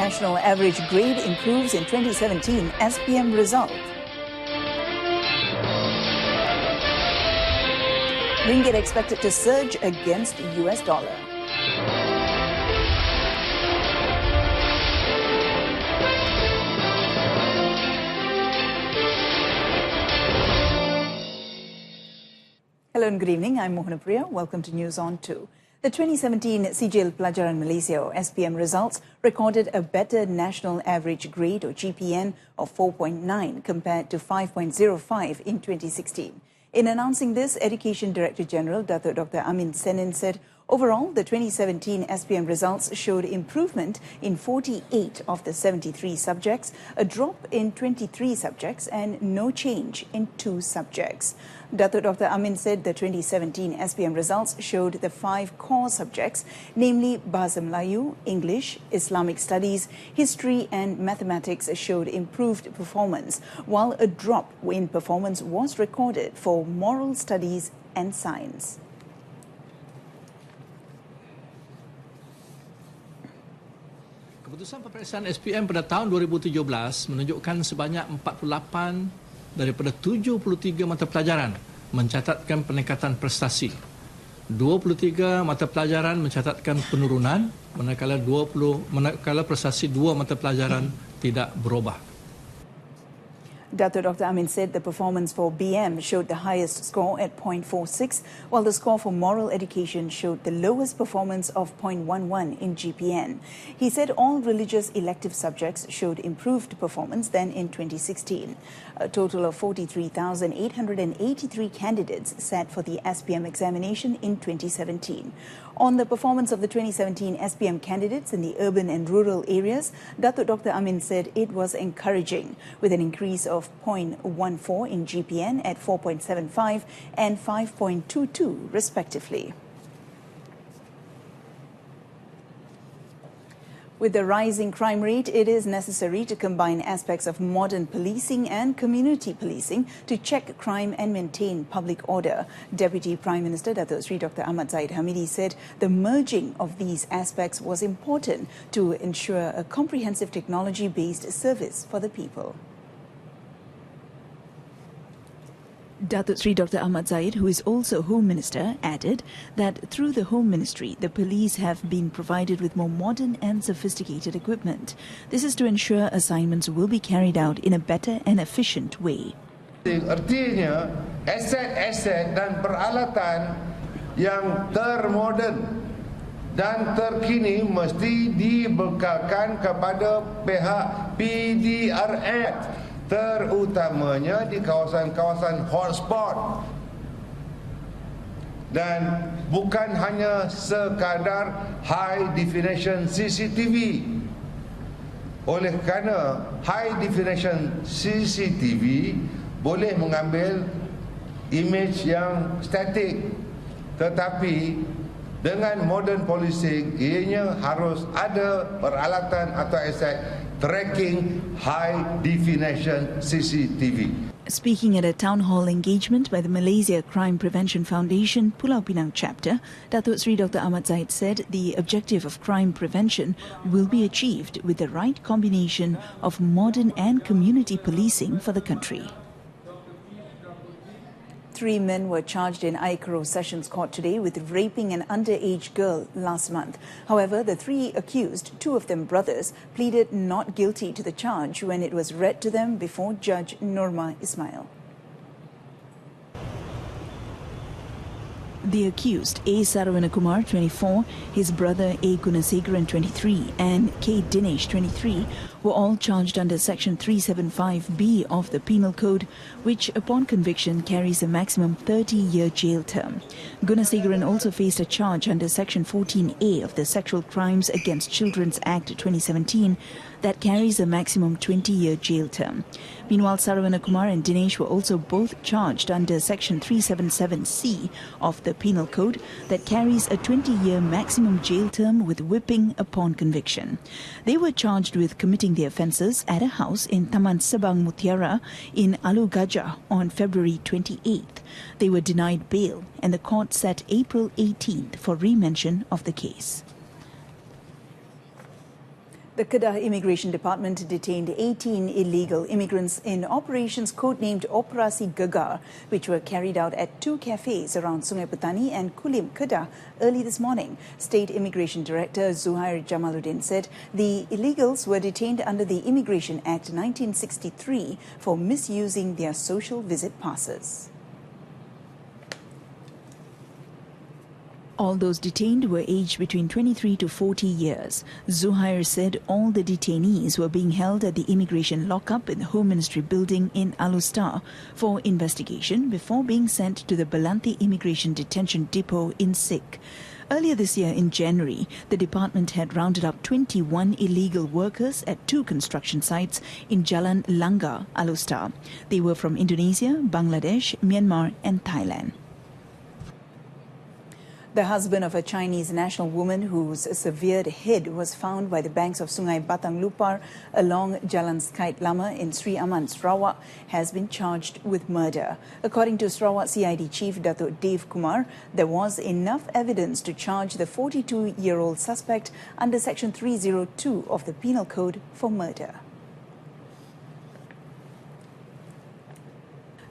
national average grade improves in 2017 SPM result. Ringgit expected to surge against US dollar. Hello and good evening. I'm Mohana Priya. Welcome to News On 2. The 2017 Sijil Pelajaran Malaysia or SPM results recorded a better national average grade or GPN of 4.9 compared to 5.05 in 2016. In announcing this, Education Director General Datuk Dr. Amin Senin said, overall, the 2017 SPM results showed improvement in 48 of the 73 subjects, a drop in 23 subjects and no change in 2 subjects. Datuk Dr. Amin said the 2017 SPM results showed the 5 core subjects, namely Bahasa Melayu, English, Islamic Studies, History and Mathematics showed improved performance, while a drop in performance was recorded for Moral Studies and Science. Keputusan peperiksaan SPM pada tahun 2017 menunjukkan sebanyak 48 daripada 73 mata pelajaran mencatatkan peningkatan prestasi. 23 mata pelajaran mencatatkan penurunan, manakala prestasi 2 mata pelajaran tidak berubah. Datuk Dr. Amin said the performance for BM showed the highest score at 0.46, while the score for moral education showed the lowest performance of 0.11 in GPN. He said all religious elective subjects showed improved performance than in 2016. A total of 43,883 candidates sat for the SPM examination in 2017. On the performance of the 2017 SPM candidates in the urban and rural areas, Datuk Dr. Amin said it was encouraging, with an increase of 0.14 in GPN at 4.75 and 5.22 respectively. With the rising crime rate, it is necessary to combine aspects of modern policing and community policing to check crime and maintain public order. Deputy Prime Minister Datuk Seri Dr. Ahmad Zahid Hamidi said the merging of these aspects was important to ensure a comprehensive technology-based service for the people. Datuk Seri Dr. Ahmad Zahid, who is also Home Minister, added that through the Home Ministry, the police have been provided with more modern and sophisticated equipment. This is to ensure assignments will be carried out in a better and efficient way. Artinya, aset-aset dan peralatan yang termoden dan terkini mesti dibekalkan kepada pihak PDRF, terutamanya di kawasan-kawasan hotspot, dan bukan hanya sekadar high definition CCTV. Oleh kerana high definition CCTV boleh mengambil image yang statik, tetapi dengan modern policing ianya harus ada peralatan atau aset tracking high definition CCTV. Speaking at a town hall engagement by the Malaysia Crime Prevention Foundation Pulau Pinang chapter, Datuk Seri Dr. Ahmad Zahid said the objective of crime prevention will be achieved with the right combination of modern and community policing for the country. 3 men were charged in Aikaro Sessions Court today with raping an underage girl last month. However, the 3 accused, 2 of them brothers, pleaded not guilty to the charge when it was read to them before Judge Norma Ismail. The accused, A. Sarawanakumar, 24, his brother A. Gunasegaran, 23, and K. Dinesh, 23, were all charged under Section 375B of the Penal Code, which, upon conviction, carries a maximum 30-year jail term. Gunasegaran also faced a charge under Section 14A of the Sexual Crimes Against Children's Act 2017 that carries a maximum 20-year jail term. Meanwhile, Sarawanakumar and Dinesh were also both charged under Section 377C of the Penal Code that carries a 20-year maximum jail term with whipping upon conviction. They were charged with committing the offences at a house in Taman Sabang Mutiara in Alu Gajah on February 28th. They were denied bail and the court set April 18th for remention of the case. The Kedah Immigration Department detained 18 illegal immigrants in operations codenamed Operasi Gegar, which were carried out at two cafes around Sungai Petani and Kulim, Kedah, early this morning. State Immigration Director Zuhair Jamaluddin said the illegals were detained under the Immigration Act 1963 for misusing their social visit passes. All those detained were aged between 23 to 40 years. Zuhair said all the detainees were being held at the immigration lockup in the Home Ministry building in Alustar for investigation before being sent to the Belanti Immigration Detention Depot in Sik. Earlier this year, in January, the department had rounded up 21 illegal workers at two construction sites in Jalan Langgar, Alustar. They were from Indonesia, Bangladesh, Myanmar and Thailand. The husband of a Chinese national woman whose severed head was found by the banks of Sungai Batang Lupar along Jalan Skait Lama in Sri Aman, Sarawak, has been charged with murder. According to Sarawak CID Chief Datuk Dave Kumar, there was enough evidence to charge the 42-year-old suspect under Section 302 of the Penal Code for murder.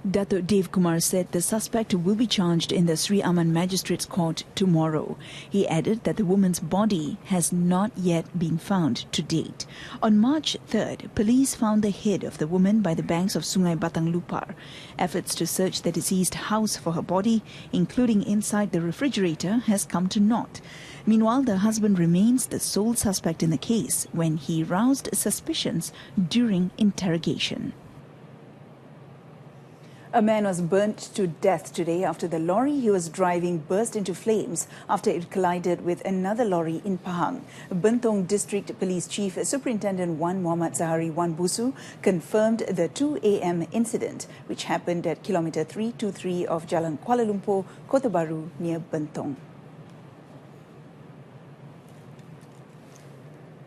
Datuk Dave Kumar said the suspect will be charged in the Sri Aman Magistrates Court tomorrow. He added that the woman's body has not yet been found to date. On March 3rd, police found the head of the woman by the banks of Sungai Batang Lupar. Efforts to search the deceased house for her body, including inside the refrigerator, has come to naught. Meanwhile, the husband remains the sole suspect in the case when he roused suspicions during interrogation. A man was burnt to death today after the lorry he was driving burst into flames after it collided with another lorry in Pahang. Bentong District Police Chief Superintendent Wan Muhammad Zahari Wan Busu confirmed the 2 a.m. incident, which happened at kilometre 323 of Jalan Kuala Lumpur, Kota Bharu near Bentong.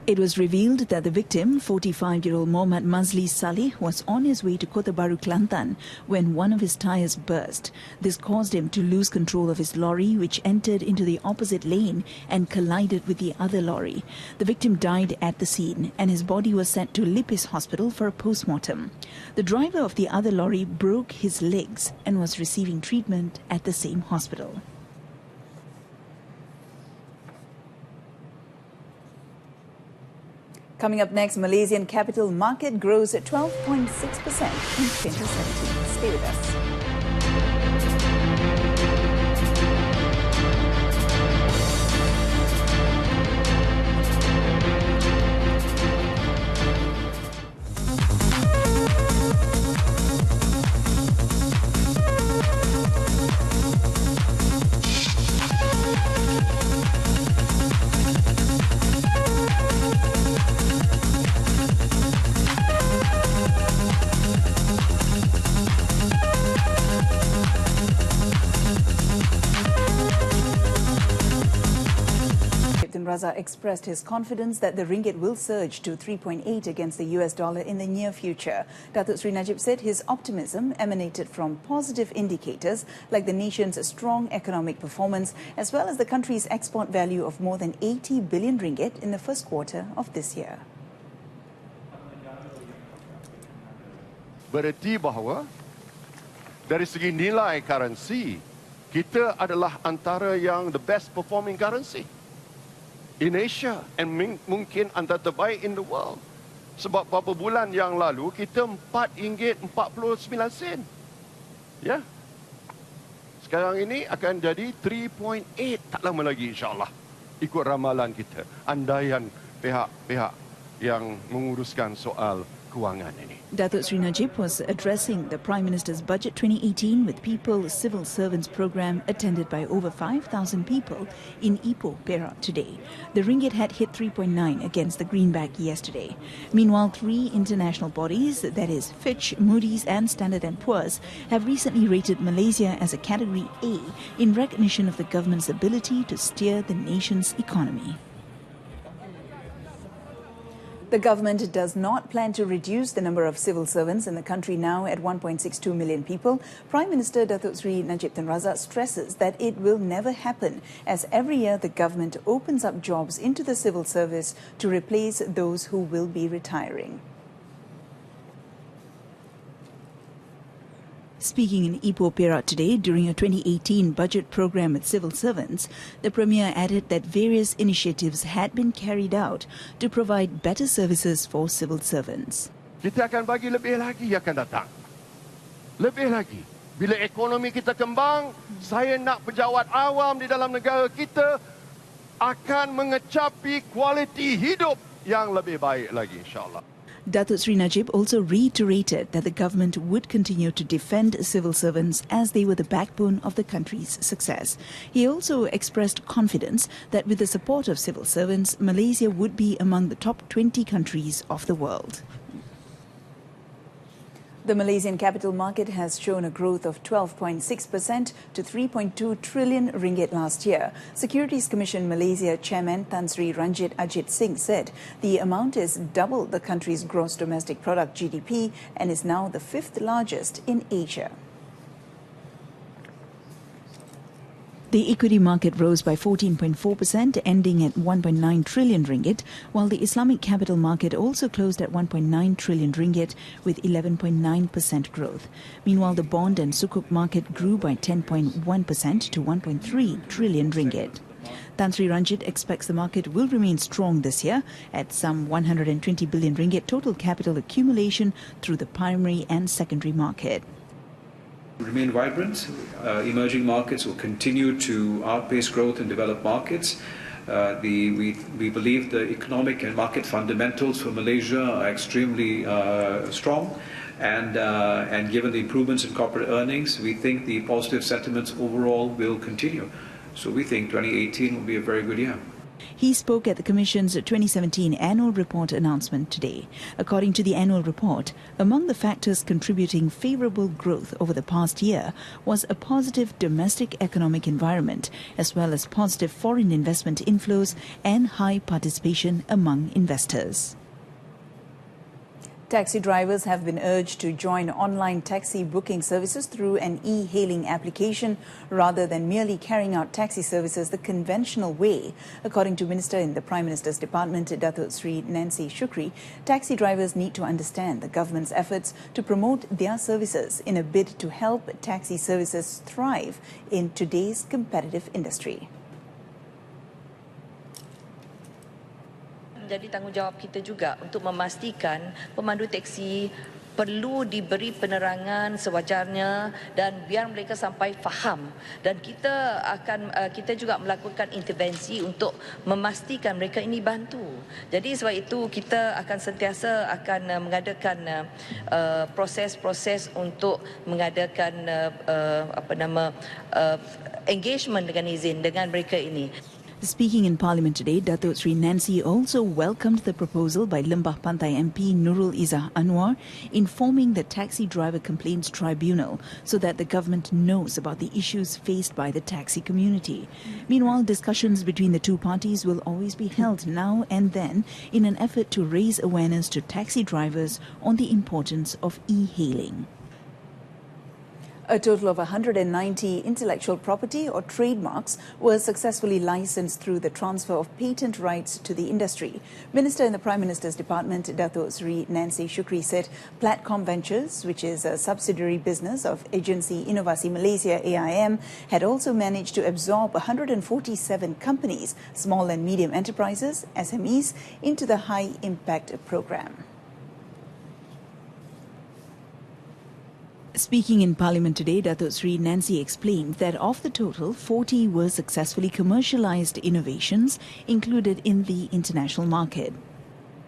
It was revealed that the victim, 45-year-old Mohammad Mazli Saleh, was on his way to Kota Bharu, Kelantan, when one of his tyres burst. This caused him to lose control of his lorry, which entered into the opposite lane and collided with the other lorry. The victim died at the scene, and his body was sent to Lipis Hospital for a post-mortem. The driver of the other lorry broke his legs and was receiving treatment at the same hospital. Coming up next, Malaysian capital market grows at 12.6% in 2017. Stay with us. Raza expressed his confidence that the ringgit will surge to 3.8 against the US dollar in the near future. Datuk Sri Najib said his optimism emanated from positive indicators like the nation's strong economic performance as well as the country's export value of more than 80 billion ringgit in the first quarter of this year. Berarti bahawa dari segi nilai currency, kita adalah antara yang the best performing currency in Asia and mungkin antara terbaik in the world. Sebab beberapa bulan yang lalu kita RM4.49. Ya. Sekarang ini akan jadi 3.8 tak lama lagi insya-Allah. Ikut ramalan kita, andaian pihak-pihak yang menguruskan soal kewangan ini. Datuk Sri Najib was addressing the Prime Minister's Budget 2018 with People Civil Servants Program attended by over 5,000 people in Ipoh, Perak today. The ringgit had hit 3.9 against the greenback yesterday. Meanwhile, three international bodies, that is Fitch, Moody's and Standard & Poor's, have recently rated Malaysia as a Category A in recognition of the government's ability to steer the nation's economy. The government does not plan to reduce the number of civil servants in the country, now at 1.62 million people. Prime Minister Datuk Seri Najib Tun Razak stresses that it will never happen, as every year the government opens up jobs into the civil service to replace those who will be retiring. Speaking in Ipoh Perak today during a 2018 budget program with civil servants, the Premier added that various initiatives had been carried out to provide better services for civil servants. Kita akan bagi lebih lagi yang akan datang. Lebih lagi. Bila ekonomi kita kembang, saya nak pejabat awam di dalam negara kita akan mengecapi kualiti hidup yang lebih baik lagi, insyaAllah. Datuk Seri Najib also reiterated that the government would continue to defend civil servants as they were the backbone of the country's success. He also expressed confidence that with the support of civil servants, Malaysia would be among the top 20 countries of the world. The Malaysian capital market has shown a growth of 12.6% to 3.2 trillion ringgit last year. Securities Commission Malaysia Chairman Tan Sri Ranjit Ajit Singh said the amount is double the country's gross domestic product GDP and is now the fifth largest in Asia. The equity market rose by 14.4%, ending at 1.9 trillion ringgit, while the Islamic capital market also closed at 1.9 trillion ringgit with 11.9% growth. Meanwhile, the bond and sukuk market grew by 10.1% to 1.3 trillion ringgit. Tan Sri Ranjit expects the market will remain strong this year at some 120 billion ringgit total capital accumulation through the primary and secondary market. Remain vibrant. Emerging markets will continue to outpace growth in developed markets. We believe the economic and market fundamentals for Malaysia are extremely strong, and given the improvements in corporate earnings, we think the positive sentiments overall will continue. So we think 2018 will be a very good year. He spoke at the Commission's 2017 annual report announcement today. According to the annual report, among the factors contributing favourable growth over the past year was a positive domestic economic environment, as well as positive foreign investment inflows and high participation among investors. Taxi drivers have been urged to join online taxi booking services through an e-hailing application rather than merely carrying out taxi services the conventional way. According to Minister in the Prime Minister's Department, Datuk Seri Nancy Shukri, taxi drivers need to understand the government's efforts to promote their services in a bid to help taxi services thrive in today's competitive industry. Jadi tanggungjawab kita juga untuk memastikan pemandu teksi perlu diberi penerangan sewajarnya dan biar mereka sampai faham, dan kita juga melakukan intervensi untuk memastikan mereka ini bantu. Jadi sebab itu kita akan sentiasa mengadakan proses-proses untuk mengadakan engagement dengan izin dengan mereka ini. Speaking in Parliament today, Datuk Seri Nancy also welcomed the proposal by Lembah Pantai MP Nurul Izzah Anwar informing the Taxi Driver Complaints Tribunal so that the government knows about the issues faced by the taxi community. Meanwhile, discussions between the two parties will always be held now and then in an effort to raise awareness to taxi drivers on the importance of e-hailing. A total of 190 intellectual property or trademarks were successfully licensed through the transfer of patent rights to the industry. Minister in the Prime Minister's Department, Datuk Seri Nancy Shukri, said Platcom Ventures, which is a subsidiary business of Agensi Inovasi Malaysia AIM, had also managed to absorb 147 companies, small and medium enterprises, SMEs, into the high impact program. Speaking in Parliament today, Datuk Seri Nancy explained that of the total, 40 were successfully commercialised innovations included in the international market.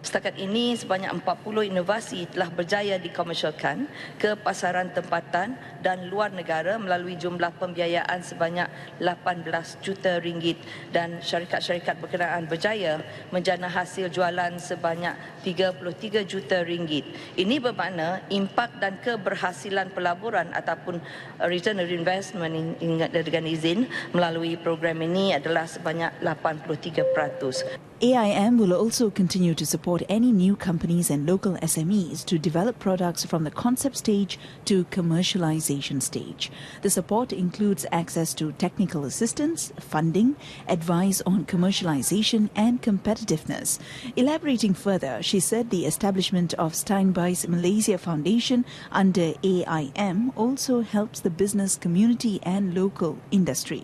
Setakat ini sebanyak 40 inovasi telah berjaya dikomersialkan ke pasaran tempatan dan luar negara melalui jumlah pembiayaan sebanyak 18 juta ringgit, dan syarikat-syarikat berkenaan berjaya menjana hasil jualan sebanyak 33 juta ringgit. Ini bermakna impak dan keberhasilan pelaburan ataupun return on investment dengan izin melalui program ini adalah sebanyak 83%. AIM will also continue to support support any new companies and local SMEs to develop products from the concept stage to commercialization stage. The support includes access to technical assistance, funding, advice on commercialization and competitiveness. Elaborating further, she said the establishment of Steinbeis Malaysia Foundation under AIM also helps the business community and local industry.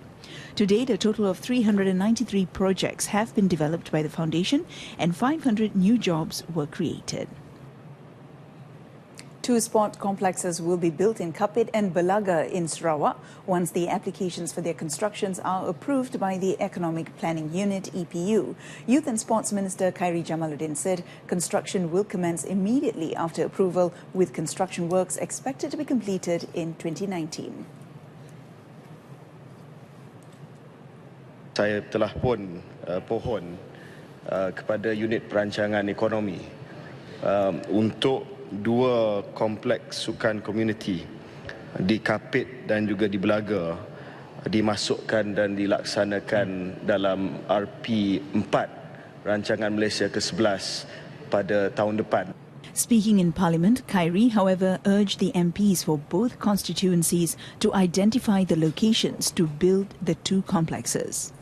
To date, a total of 393 projects have been developed by the foundation and 500 new jobs were created. 2 sport complexes will be built in Kapit and Belaga in Sarawak once the applications for their constructions are approved by the Economic Planning Unit EPU. Youth and Sports Minister Khairi Jamaluddin said construction will commence immediately after approval, with construction works expected to be completed in 2019. Saya telah pun pohon kepada unit perancangan ekonomi untuk 2 kompleks sukan komuniti di Kapit dan juga di Belaga dimasukkan dan dilaksanakan dalam RP4 Rancangan Malaysia ke-11 pada tahun depan. Speaking in Parliament, Khairi, however, urged the MPs for both constituencies to identify the locations to build the 2 complexes.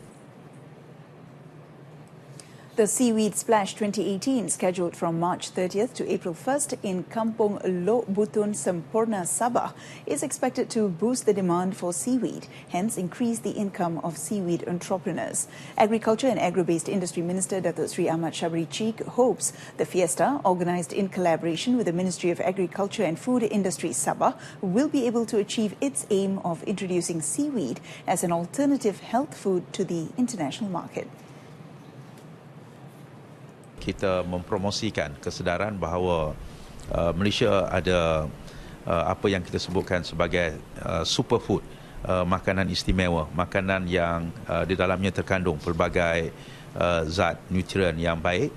The Seaweed Splash 2018, scheduled from March 30th to April 1st in Kampung Lok Butun Sempurna, Sabah, is expected to boost the demand for seaweed, hence increase the income of seaweed entrepreneurs. Agriculture and Agro-Based Industry Minister Datuk Sri Ahmad Shabri Cheek hopes the fiesta, organised in collaboration with the Ministry of Agriculture and Food Industry Sabah, will be able to achieve its aim of introducing seaweed as an alternative health food to the international market. Kita mempromosikan kesedaran bahawa Malaysia ada apa yang kita sebutkan sebagai superfood, makanan istimewa, makanan yang di dalamnya terkandung pelbagai zat nutrien yang baik,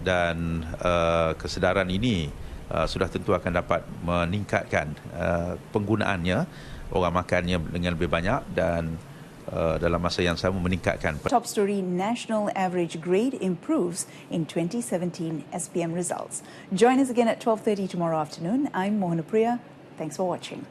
dan kesedaran ini sudah tentu akan dapat meningkatkan penggunaannya, orang makannya dengan lebih banyak dan dalam masa yang sama meningkatkan. Top story: national average grade improves in 2017 SPM results. Join us again at 12:30 tomorrow afternoon. I'm Mohana Priya. Thanks for watching.